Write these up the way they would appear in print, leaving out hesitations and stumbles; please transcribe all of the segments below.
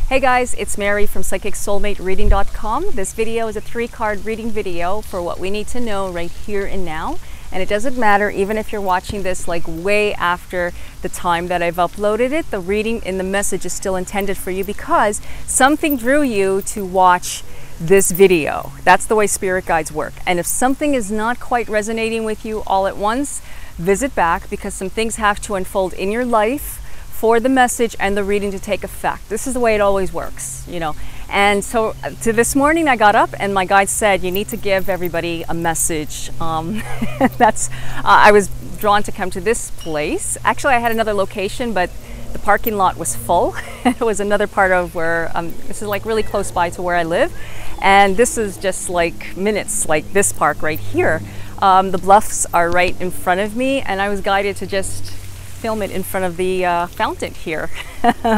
Hey guys, it's Mary from PsychicSoulmateReading.com. This video is a 3-card reading video for what we need to know right here and now. And it doesn't matter even if you're watching this like way after the time that I've uploaded it, the reading in the message is still intended for you because something drew you to watch this video. That's the way spirit guides work. And if something is not quite resonating with you all at once, visit back because some things have to unfold in your life for the message and the reading to take effect. This is the way it always works, you know. And so this morning I got up and my guide said, you need to give everybody a message. I was drawn to come to this place. Actually, I had another location, but the parking lot was full. It was another part of where, this is like really close by to where I live. And this is just like minutes, like this park right here. The bluffs are right in front of me and I was guided to just film it in front of the fountain here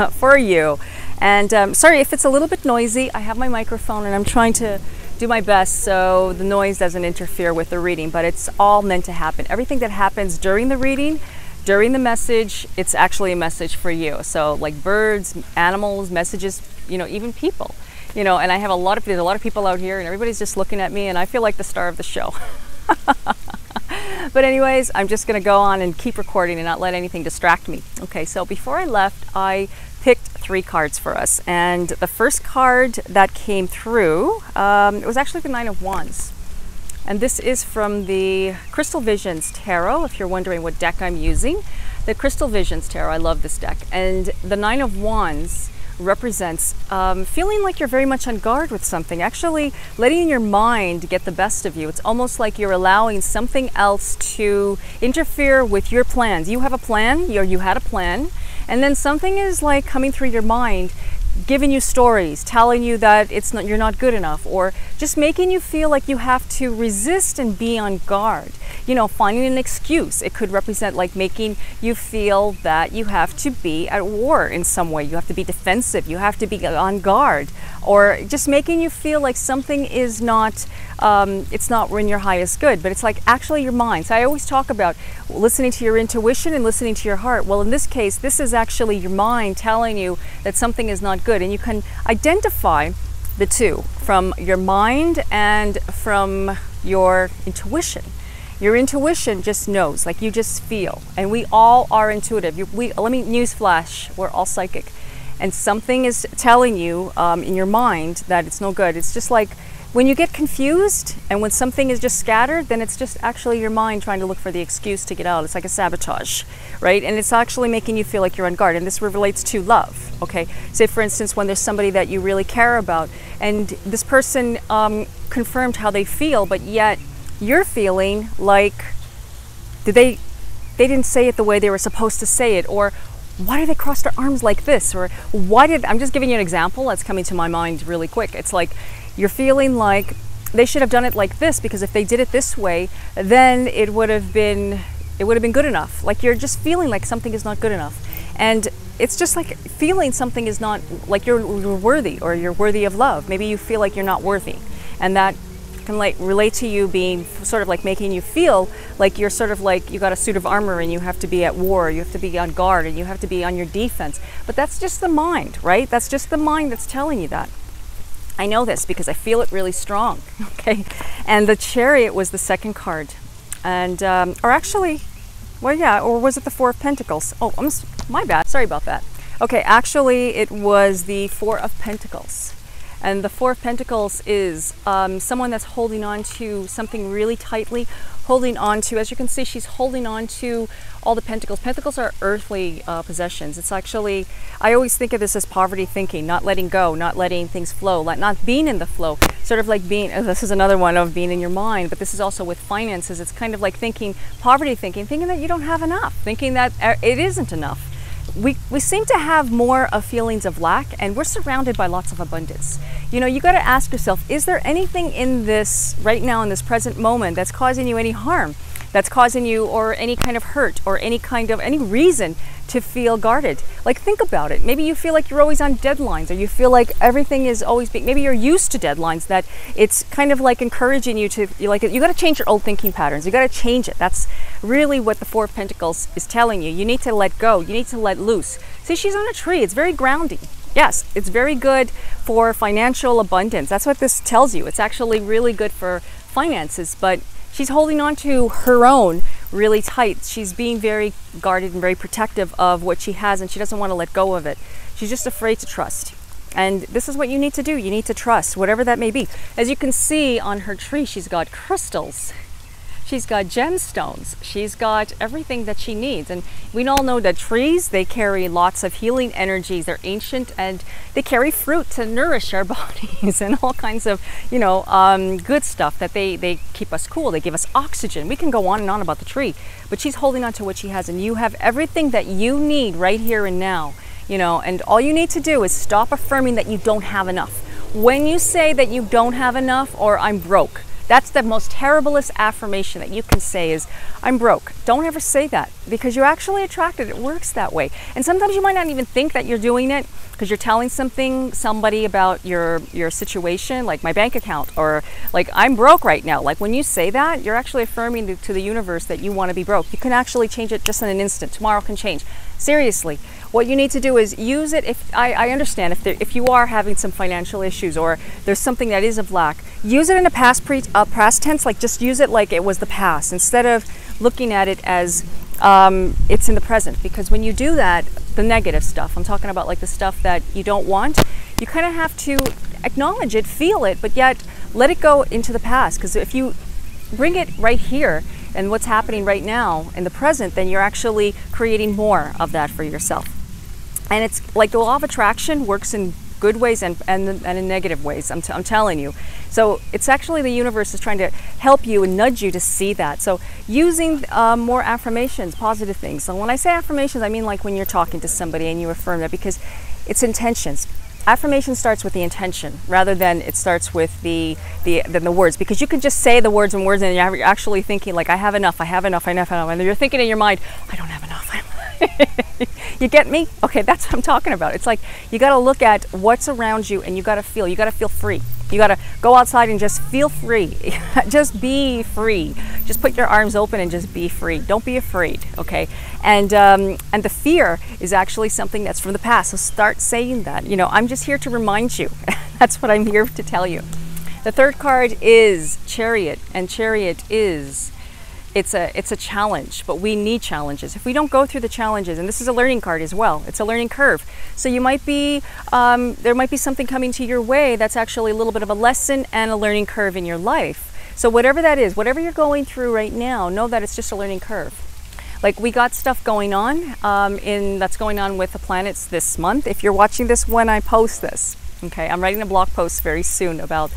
for you. And sorry if it's a little bit noisy. I have my microphone and I'm trying to do my best so the noise doesn't interfere with the reading, but it's all meant to happen. Everything that happens during the reading, during the message, it's actually a message for you. So like birds, animals, messages, you know, even people, you know, and there's a lot of people out here and everybody's just looking at me and I feel like the star of the show. But anyways, I'm just going to go on and keep recording and not let anything distract me. Okay, so before I left, I picked 3 cards for us. And the first card that came through, it was actually the 9 of Wands. And this is from the Crystal Visions Tarot, if you're wondering what deck I'm using. The Crystal Visions Tarot, I love this deck. And the 9 of Wands represents feeling like you're very much on guard with something, actually letting your mind get the best of you. It's almost like you're allowing something else to interfere with your plans. You have a plan, you had a plan, and then something is like coming through your mind, giving you stories, telling you that you're not good enough, or just making you feel like you have to resist and be on guard. You know, finding an excuse. It could represent like making you feel that you have to be at war in some way. You have to be defensive. You have to be on guard, or just making you feel like something is not, it's not in your highest good, but it's like actually your mind. So I always talk about listening to your intuition and listening to your heart. Well, in this case, this is actually your mind telling you that something is not good, and you can identify the two from your mind and from your intuition. Your intuition just knows, like you just feel, and we all are intuitive. Let me newsflash, we're all psychic, and something is telling you in your mind that it's no good. It's just like when you get confused and when something is just scattered, then it's just actually your mind trying to look for the excuse to get out. It's like a sabotage, right? And it's actually making you feel like you're on guard. And this relates to love, okay? Say for instance, when there's somebody that you really care about and this person confirmed how they feel, but yet you're feeling like they didn't say it the way they were supposed to say it, or why did they cross their arms like this, or I'm just giving you an example that's coming to my mind really quick. It's like you're feeling like they should have done it like this, because if they did it this way, then it would have been good enough. Like you're just feeling like something is not good enough. And it's just like feeling something is not, like you're worthy, or you're worthy of love. Maybe you feel like you're not worthy, and that can like relate to you being sort of like making you feel like you're sort of like you got a suit of armor and you have to be at war, you have to be on guard, and you have to be on your defense. But that's just the mind, right? That's just the mind that's telling you that. I know this because I feel it really strong, okay? And the Chariot was the second card. And, or actually, well, yeah, or was it the 4 of Pentacles? Oh, my bad, sorry about that. Okay, actually it was the 4 of Pentacles. And the 4 of Pentacles is someone that's holding on to something really tightly, holding on to, as you can see, she's holding on to all the pentacles. Pentacles are earthly possessions. It's actually, I always think of this as poverty thinking, not letting go, not letting things flow, like not being in the flow, sort of like being, this is another one of being in your mind, but this is also with finances. It's kind of like thinking, poverty thinking that you don't have enough, thinking that it isn't enough. We seem to have more of feelings of lack, and we're surrounded by lots of abundance. You know, you got to ask yourself, is there anything in this right now in this present moment that's causing you any harm, that's causing you or any kind of hurt or any reason to feel guarded? Like, think about it. Maybe you feel like you're always on deadlines, or you feel like everything is always being, maybe you're used to deadlines, that it's kind of like encouraging you to, like, you got to change your old thinking patterns. You got to change it. That's really what the 4 of Pentacles is telling you. You need to let go. You need to let loose. See, she's on a tree. It's very grounding. Yes, it's very good for financial abundance. That's what this tells you. It's actually really good for finances, but she's holding on to her own really tight. She's being very guarded and very protective of what she has, and she doesn't want to let go of it. She's just afraid to trust. And this is what you need to do. You need to trust, whatever that may be. As you can see on her tree, she's got crystals. She's got gemstones. She's got everything that she needs. And we all know that trees, they carry lots of healing energies. They're ancient and they carry fruit to nourish our bodies and all kinds of, good stuff that they keep us cool. They give us oxygen. We can go on and on about the tree, but she's holding on to what she has, and you have everything that you need right here and now, and all you need to do is stop affirming that you don't have enough. When you say that you don't have enough or I'm broke, that's the most terriblest affirmation that you can say is, I'm broke. Don't ever say that, because you're actually attracted. It works that way. And sometimes you might not even think that you're doing it because you're telling somebody about your situation, like my bank account, or like I'm broke right now. Like when you say that, you're actually affirming to the universe that you want to be broke. You can actually change it just in an instant. Tomorrow can change. Seriously. What you need to do is use it. If I understand if you are having some financial issues or there's something that is of lack, use it in a past tense. Like just use it like it was the past instead of looking at it as it's in the present. Because when you do that, the negative stuff, I'm talking about like the stuff that you don't want, you kind of have to acknowledge it, feel it, but yet let it go into the past. Because if you bring it right here and what's happening right now in the present, then you're actually creating more of that for yourself. And it's like the law of attraction works in good ways and in negative ways, I'm telling you. So it's actually the universe is trying to help you and nudge you to see that. So using more affirmations, positive things. So when I say affirmations, I mean like when you're talking to somebody and you affirm that, because it's intentions. Affirmation starts with the intention rather than it starts with the words, because you can just say the words and you're actually thinking like I have enough, and you're thinking in your mind, I don't have enough. You get me? Okay, that's what I'm talking about. It's like you got to look at what's around you and you got to feel free. You got to go outside and just feel free. Just be free. Just put your arms open and just be free. Don't be afraid, okay? And the fear is actually something that's from the past. So start saying that. I'm just here to remind you. That's what I'm here to tell you. The third card is Chariot, and Chariot is it's a challenge, but we need challenges. If we don't go through the challenges, and this is a learning card as well, it's a learning curve. So you might be, there might be something coming to your way that's actually a little bit of a lesson and a learning curve in your life. So whatever that is, whatever you're going through right now, know that it's just a learning curve. Like we got stuff going on, that's going on with the planets this month. If you're watching this when I post this, okay, I'm writing a blog post very soon about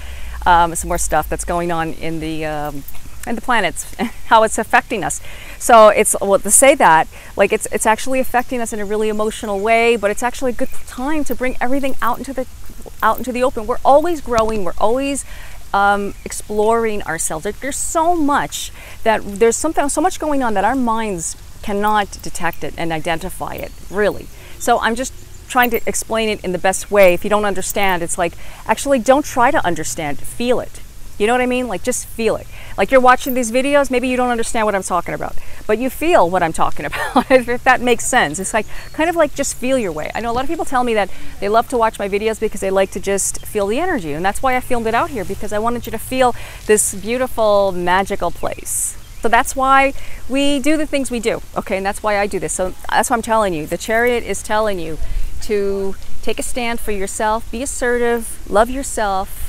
some more stuff that's going on in the planets, how it's affecting us. So it's, well, to say that, like it's actually affecting us in a really emotional way, but it's actually a good time to bring everything out into the open. We're always growing. We're always exploring ourselves. There's so much so much going on that our minds cannot detect it and identify it, really. So I'm just trying to explain it in the best way. If you don't understand, it's like, actually don't try to understand, feel it. You know what I mean? Like just feel it. Like you're watching these videos, maybe you don't understand what I'm talking about, but you feel what I'm talking about, if that makes sense. It's like, kind of like just feel your way. I know a lot of people tell me that they love to watch my videos because they like to just feel the energy. And that's why I filmed it out here, because I wanted you to feel this beautiful, magical place. So that's why we do the things we do, okay? And that's why I do this. So that's what I'm telling you. The Chariot is telling you to take a stand for yourself, be assertive, love yourself,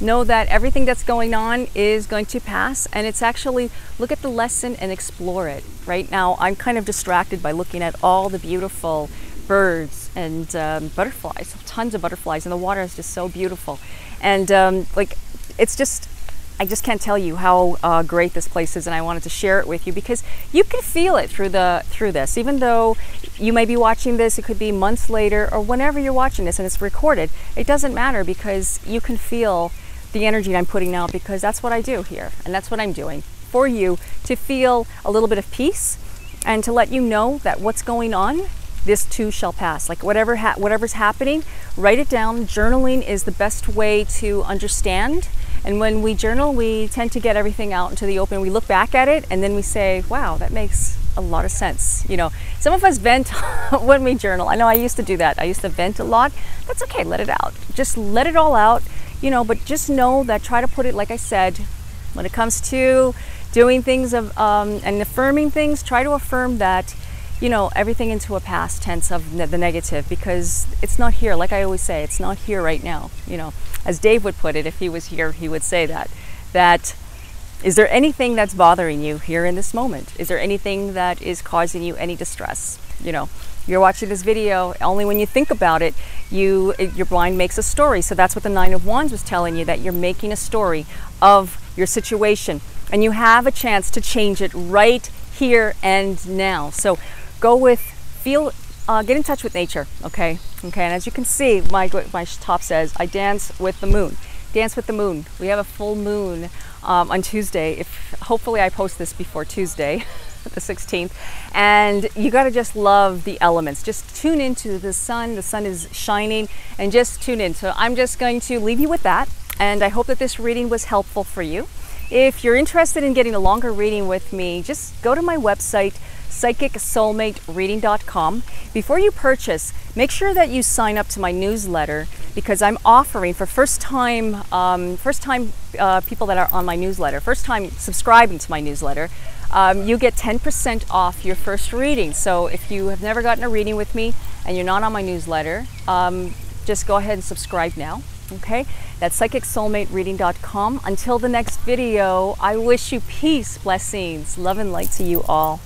know that everything that's going on is going to pass, and it's actually, look at the lesson and explore it. Right now, I'm kind of distracted by looking at all the beautiful birds and butterflies, tons of butterflies, and the water is just so beautiful. And I just can't tell you how great this place is, and I wanted to share it with you because you can feel it through this. Even though you may be watching this, it could be months later or whenever you're watching this and it's recorded, it doesn't matter, because you can feel the energy I'm putting out, because that's what I do here, and that's what I'm doing for you, to feel a little bit of peace and to let you know that what's going on, this too shall pass. Like whatever's happening, write it down. Journaling is the best way to understand. And when we journal, we tend to get everything out into the open. We look back at it and then we say, wow, that makes a lot of sense. You know, some of us vent when we journal. I know I used to do that. I used to vent a lot. That's okay, let it out. Just let it all out, you know, but just know that, try to put it, like I said, when it comes to doing things and affirming things, try to affirm that, you know, everything into a past tense of the negative, because it's not here. Like I always say, it's not here right now. You know, as Dave would put it, if he was here, he would say that is there anything that's bothering you here in this moment? Is there anything that is causing you any distress? You know, you're watching this video, only when you think about it, your mind makes a story. So that's what the Nine of Wands was telling you, that you're making a story of your situation, and you have a chance to change it right here and now. So go with, get in touch with nature, okay? Okay, and as you can see, my top says, I dance with the moon. Dance with the moon. We have a full moon on Tuesday. Hopefully I post this before Tuesday, the 16th. And you got to just love the elements. Just tune into the sun. The sun is shining, and just tune in. So I'm just going to leave you with that. And I hope that this reading was helpful for you. If you're interested in getting a longer reading with me, just go to my website, psychicsoulmatereading.com. Before you purchase, make sure that you sign up to my newsletter, because I'm offering for first time people that are on my newsletter, first time subscribing to my newsletter, you get 10% off your first reading. So if you have never gotten a reading with me and you're not on my newsletter, just go ahead and subscribe now. Okay, that's psychicsoulmatereading.com. Until the next video, I wish you peace, blessings, love and light to you all.